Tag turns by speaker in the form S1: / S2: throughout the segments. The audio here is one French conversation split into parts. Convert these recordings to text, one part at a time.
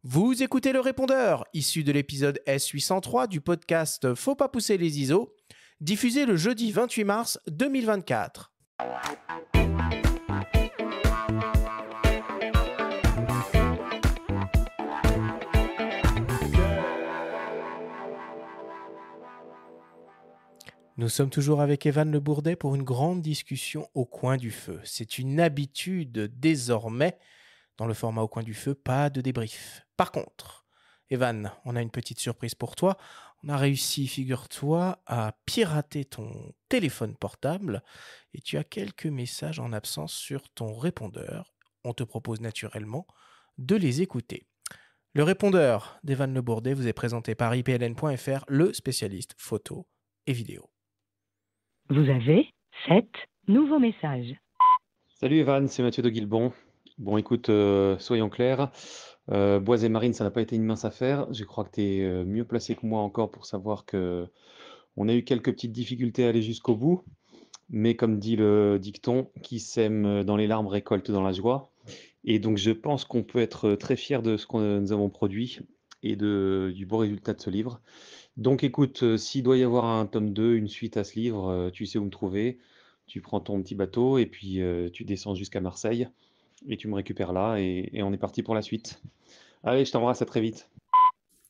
S1: Vous écoutez le répondeur, issu de l'épisode S803 du podcast Faut pas pousser les ISO, diffusé le jeudi 28 mars 2024. Nous sommes toujours avec Evan Le Bourdet pour une grande discussion au coin du feu. C'est une habitude désormais. Dans le format au coin du feu, pas de débrief. Par contre, Evan, on a une petite surprise pour toi. On a réussi, figure-toi, à pirater ton téléphone portable et tu as quelques messages en absence sur ton répondeur. On te propose naturellement de les écouter. Le répondeur d'Evan Le Bourdet vous est présenté par ipln.fr, le spécialiste photo et vidéo.
S2: Vous avez 7 nouveaux messages.
S3: Salut Evan, c'est Mathieu de Guilbon. Bon, écoute, soyons clairs, Boise et Marine, ça n'a pas été une mince affaire. Je crois que tu es mieux placé que moi encore pour savoir que on a eu quelques petites difficultés à aller jusqu'au bout. Mais comme dit le dicton, qui sème dans les larmes récolte dans la joie. Et donc je pense qu'on peut être très fiers de ce que nous avons produit et du beau résultat de ce livre. Donc écoute, s'il doit y avoir un tome 2, une suite à ce livre, tu sais où me trouver. Tu prends ton petit bateau et puis tu descends jusqu'à Marseille et tu me récupères là et on est parti pour la suite. Allez, je t'embrasse, à très vite.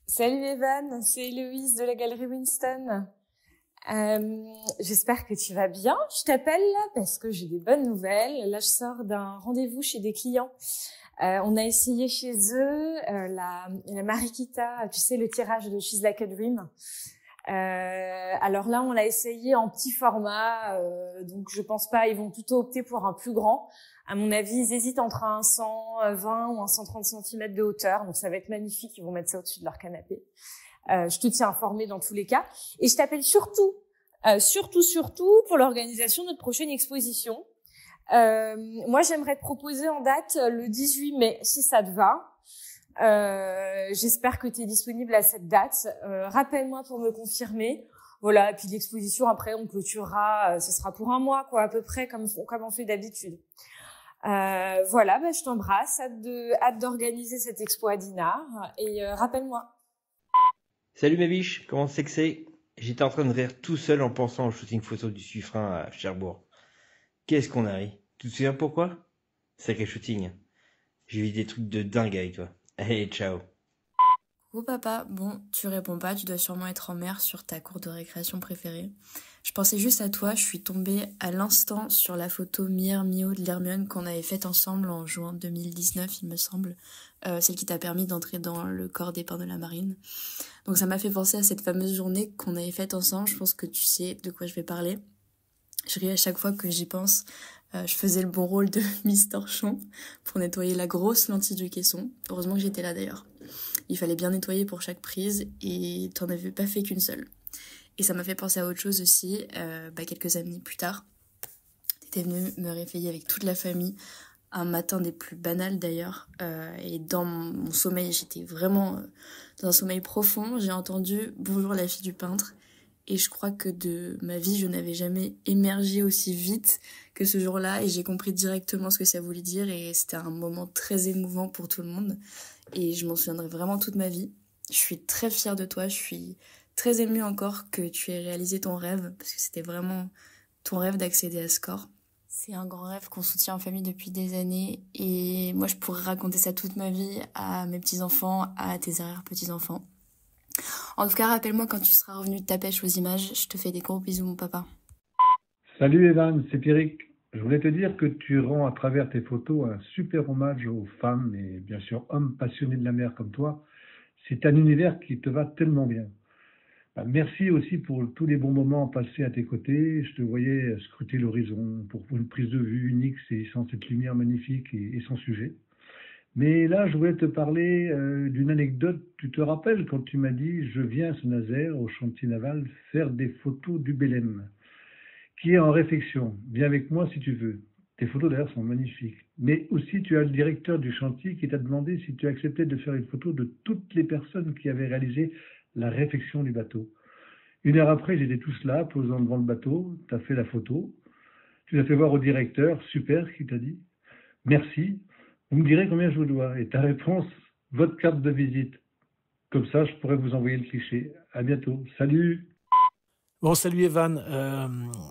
S4: Salut Evan, c'est Héloïse de la Galerie Winston. J'espère que tu vas bien. Je t'appelle là parce que j'ai des bonnes nouvelles. Là, je sors d'un rendez-vous chez des clients. On a essayé chez eux la Mariquita, tu sais, le tirage de She's Like a Dream. Alors là, on l'a essayé en petit format, donc je pense pas, ils vont plutôt opter pour un plus grand. À mon avis, ils hésitent entre un 120 ou un 130 cm de hauteur, donc ça va être magnifique, ils vont mettre ça au-dessus de leur canapé. Je te tiens informé dans tous les cas. Et je t'appelle surtout pour l'organisation de notre prochaine exposition. Moi, j'aimerais te proposer en date le 18 mai, si ça te va. J'espère que tu es disponible à cette date. Rappelle-moi pour me confirmer. Voilà, et puis l'exposition, après, on clôturera, ce sera pour un mois, quoi, à peu près, comme on fait d'habitude. Voilà, je t'embrasse. Hâte d'organiser cette expo à Dinard. Et rappelle-moi.
S5: Salut ma biche, comment c'est que c'est? J'étais en train de rire tout seul en pensant au shooting photo du Suffren à Cherbourg. Qu'est-ce qu'on a ri? Tu te souviens pourquoi? Sacré shooting. J'ai vu des trucs de dingue avec toi. Allez, ciao.
S6: Coucou papa, bon, tu réponds pas, tu dois sûrement être en mer sur ta cour de récréation préférée. Je pensais juste à toi, je suis tombée à l'instant sur la photo Mir Mio de l'Hermione qu'on avait faite ensemble en juin 2019, il me semble. Celle qui t'a permis d'entrer dans le corps des pins de la marine. Donc ça m'a fait penser à cette fameuse journée qu'on avait faite ensemble, je pense que tu sais de quoi je vais parler. Je ris à chaque fois que j'y pense. Je faisais le bon rôle de Miss Torchon pour nettoyer la grosse lentille du caisson. Heureusement que j'étais là d'ailleurs. Il fallait bien nettoyer pour chaque prise et t'en avais pas fait qu'une seule. Et ça m'a fait penser à autre chose aussi, quelques années plus tard. T'étais venue me réveiller avec toute la famille, un matin des plus banals d'ailleurs. Et dans mon sommeil, j'étais vraiment dans un sommeil profond. J'ai entendu « Bonjour la fille du peintre ». Et je crois que de ma vie, je n'avais jamais émergé aussi vite que ce jour-là. Et j'ai compris directement ce que ça voulait dire. Et c'était un moment très émouvant pour tout le monde. Et je m'en souviendrai vraiment toute ma vie. Je suis très fière de toi. Je suis très émue encore que tu aies réalisé ton rêve. Parce que c'était vraiment ton rêve d'accéder à ce corps. C'est un grand rêve qu'on soutient en famille depuis des années. Et moi, je pourrais raconter ça toute ma vie à mes petits-enfants, à tes arrière-petits-enfants. En tout cas, rappelle-moi quand tu seras revenu de ta pêche aux images. Je te fais des gros bisous, mon papa.
S7: Salut Evan, c'est Pierrick. Je voulais te dire que tu rends à travers tes photos un super hommage aux femmes et bien sûr hommes passionnés de la mer comme toi. C'est un univers qui te va tellement bien. Merci aussi pour tous les bons moments passés à tes côtés. Je te voyais scruter l'horizon pour une prise de vue unique saisissant cette lumière magnifique et son sujet. Mais là, je voulais te parler d'une anecdote. Tu te rappelles quand tu m'as dit « Je viens à Saint-Nazaire, au chantier naval, faire des photos du Belém » qui est en réflexion. Viens avec moi si tu veux. Tes photos d'ailleurs sont magnifiques. Mais aussi, tu as le directeur du chantier qui t'a demandé si tu acceptais de faire une photo de toutes les personnes qui avaient réalisé la réfection du bateau. 1 heure après, ils étaient tous là, posant devant le bateau. Tu as fait la photo. Tu l'as fait voir au directeur. Super, qui t'a dit. Merci. Vous me direz combien je vous dois. Et ta réponse votre carte de visite. Comme ça, je pourrais vous envoyer le cliché. À bientôt. Salut!
S8: Bon, salut Evan.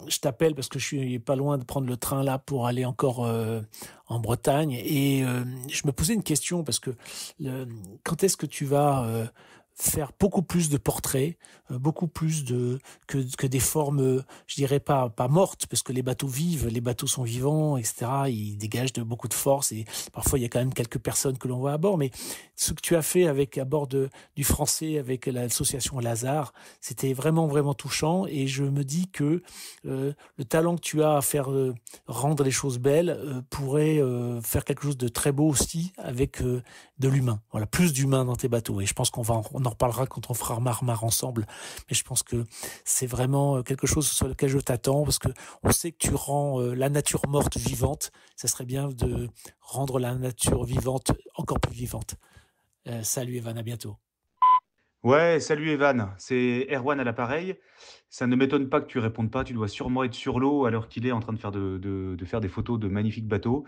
S8: Je t'appelle parce que je suis pas loin de prendre le train là pour aller encore en Bretagne. Et je me posais une question parce que quand est-ce que tu vas faire beaucoup plus de portraits, beaucoup plus que des formes, je dirais pas mortes, parce que les bateaux vivent, les bateaux sont vivants, etc. Ils dégagent beaucoup de force et parfois il y a quand même quelques personnes que l'on voit à bord. Mais ce que tu as fait à bord du Français avec l'association Lazare, c'était vraiment vraiment touchant. Et je me dis que le talent que tu as à faire rendre les choses belles pourrait faire quelque chose de très beau aussi avec de l'humain. Voilà, plus d'humain dans tes bateaux. Et je pense qu'on en reparlera quand on fera Marmar ensemble. Mais je pense que c'est vraiment quelque chose sur lequel je t'attends parce que on sait que tu rends la nature morte vivante. Ça serait bien de rendre la nature vivante encore plus vivante. Salut Evan, à bientôt.
S9: Ouais, salut Evan, c'est Erwan à l'appareil. Ça ne m'étonne pas que tu répondes pas, tu dois sûrement être sur l'eau alors qu'il est en train de faire des photos de magnifiques bateaux.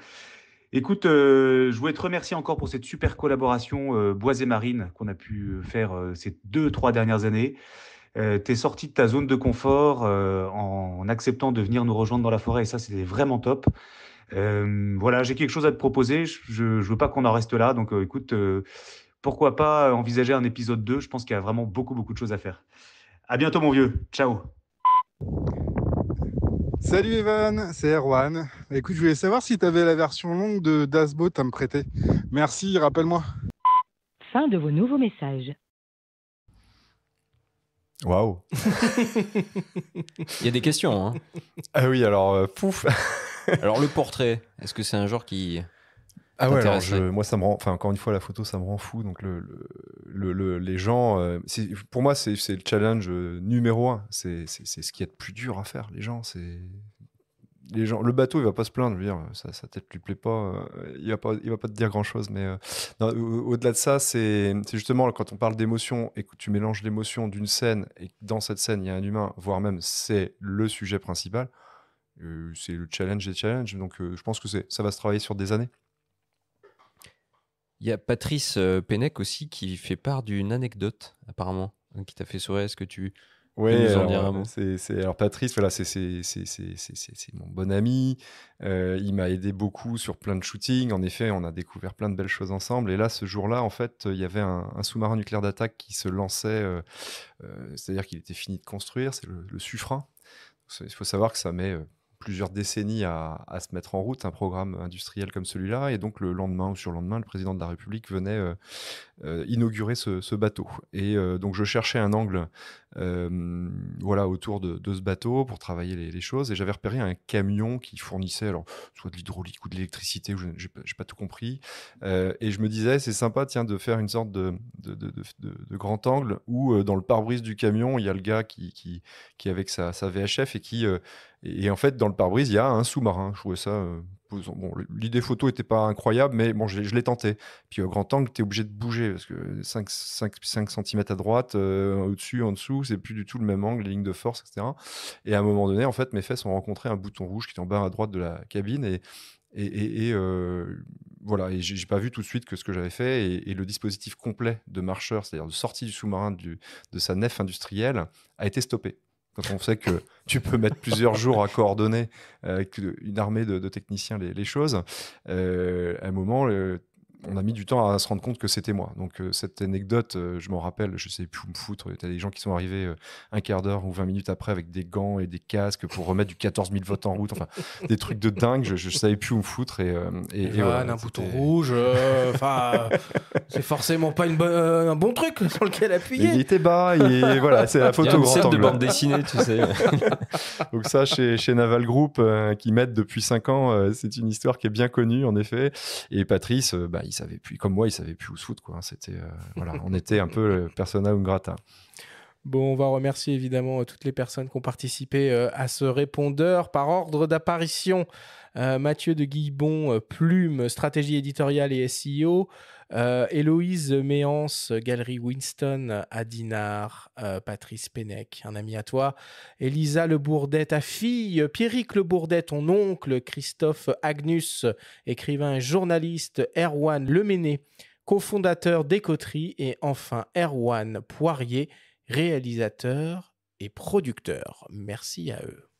S9: Écoute, je voulais te remercier encore pour cette super collaboration Bois et Marine qu'on a pu faire ces 2-3 dernières années. T'es sorti de ta zone de confort en acceptant de venir nous rejoindre dans la forêt et ça, c'était vraiment top. Voilà, j'ai quelque chose à te proposer. Je veux pas qu'on en reste là, donc écoute, pourquoi pas envisager un épisode 2. Je pense qu'il y a vraiment beaucoup, beaucoup de choses à faire. À bientôt, mon vieux. Ciao.
S10: Salut Evan, c'est Erwan. Écoute, je voulais savoir si tu avais la version longue de Das Boat à me prêter. Merci, rappelle-moi.
S2: Fin de vos nouveaux messages.
S11: Waouh.
S12: Il y a des questions. Hein.
S11: Ah oui, alors, pouf.
S12: Alors, le portrait, est-ce que c'est un genre qui...
S11: Ah ouais, alors moi ça me rend, enfin encore une fois la photo ça me rend fou, donc les gens, pour moi c'est le challenge numéro 1, c'est ce qu'il y a de plus dur à faire, les gens, le bateau il va pas se plaindre, je veux dire, sa tête lui plaît pas, il va pas te dire grand chose, mais non, au-delà de ça c'est justement quand on parle d'émotion et que tu mélanges l'émotion d'une scène et que dans cette scène il y a un humain, voire même c'est le sujet principal, c'est le challenge des challenges, donc je pense que ça va se travailler sur des années.
S12: Il y a Patrice Pennec aussi qui fait part d'une anecdote, apparemment, qui t'a fait sourire. Est-ce que tu peux nous en dire un mot ?
S11: Alors Patrice, voilà, c'est mon bon ami. Il m'a aidé beaucoup sur plein de shootings. En effet, on a découvert plein de belles choses ensemble. Et là, ce jour-là, en fait, il y avait un sous-marin nucléaire d'attaque qui se lançait. C'est-à-dire qu'il était fini de construire. C'est le Suffren. Il faut savoir que ça met... plusieurs décennies à se mettre en route, un programme industriel comme celui-là. Et donc, le lendemain ou surlendemain, le président de la République venait inaugurer ce bateau. Et donc, je cherchais un angle autour de ce bateau pour travailler les choses. Et j'avais repéré un camion qui fournissait soit de l'hydraulique ou de l'électricité, j'ai pas tout compris. Et je me disais, c'est sympa tiens, de faire une sorte de grand angle où dans le pare-brise du camion, il y a le gars qui est avec sa VHF et qui... Et en fait, dans le pare-brise, il y a un sous-marin. Je trouvais ça... Bon, l'idée photo n'était pas incroyable, mais bon, je l'ai tenté. Puis au grand angle, tu es obligé de bouger, parce que 5 cm à droite, au-dessus, en dessous, c'est plus du tout le même angle, les lignes de force, etc. Et à un moment donné, en fait, mes fesses ont rencontré un bouton rouge qui était en bas à droite de la cabine. Voilà, et j'ai pas vu tout de suite que ce que j'avais fait et le dispositif complet de marcheur, c'est-à-dire de sortie du sous-marin de sa nef industrielle, a été stoppé. Quand on sait que tu peux mettre plusieurs jours à coordonner avec une armée de techniciens les choses, à un moment, on a mis du temps à se rendre compte que c'était moi. Donc cette anecdote, je m'en rappelle, je sais plus où me foutre. Tu as des gens qui sont arrivés un quart d'heure ou 20 minutes après avec des gants et des casques pour remettre du 14 000 volts en route. Enfin, des trucs de dingue. Je savais plus où me foutre. Et
S1: voilà, un bouton rouge, c'est forcément pas un bon truc sur lequel appuyer.
S11: Il était bas. Voilà, c'est la photo.
S12: Il y a une
S11: grand
S12: scène
S11: angle.
S12: de bande dessinée, tu sais.
S11: Donc ça, chez Naval Group, qui m'aide depuis 5 ans, c'est une histoire qui est bien connue, en effet. Et Patrice, il savait plus, comme moi, il savait plus où se foutre, quoi. C'était, voilà, on était un peu persona non grata.
S1: Bon, on va remercier évidemment toutes les personnes qui ont participé à ce répondeur par ordre d'apparition. Mathieu de Guillebon, Plume, stratégie éditoriale et SEO. Héloïse Méance, Galerie Winston à Dinard. Patrice Pennec, un ami à toi. Elisa Le Bourdet, ta fille. Pierrick Le Bourdet, ton oncle. Christophe Agnus, écrivain et journaliste. Erwan Leméné. cofondateur d'Écoterie, et enfin Erwan Poirier, réalisateur et producteur. Merci à eux.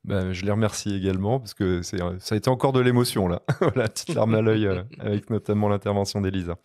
S11: Je les remercie également parce que ça a été encore de l'émotion là. Voilà, petite larme à l'œil avec notamment l'intervention d'Elisa.